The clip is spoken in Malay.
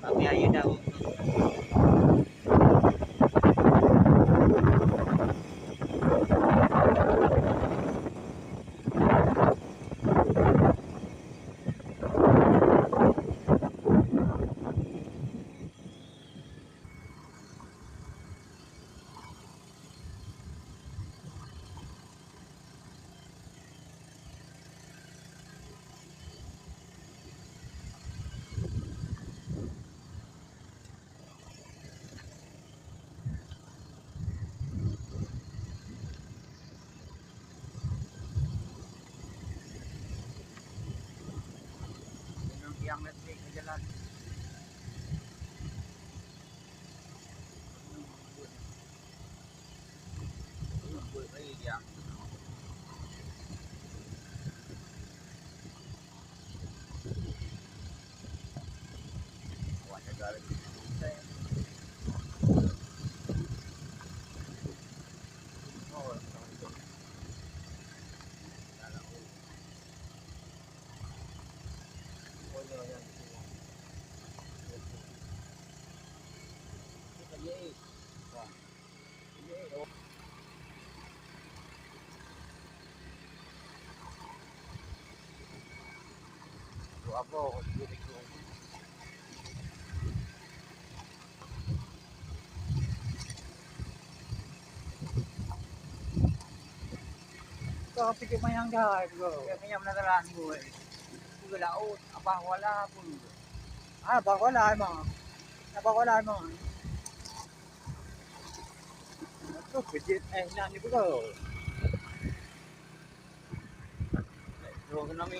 Kami ayo dah. Yang listrik ke jalan. Buat lagi dia. Buat jaga lagi. Apa dia tengok. Kau fikir mayang dah tu. Ya mayang benar-benar ni boy. Juga laut abah wala pun. Ah abah wala emang. Abah wala emang. Tu kejit nak ni pun kau. Tu kena mi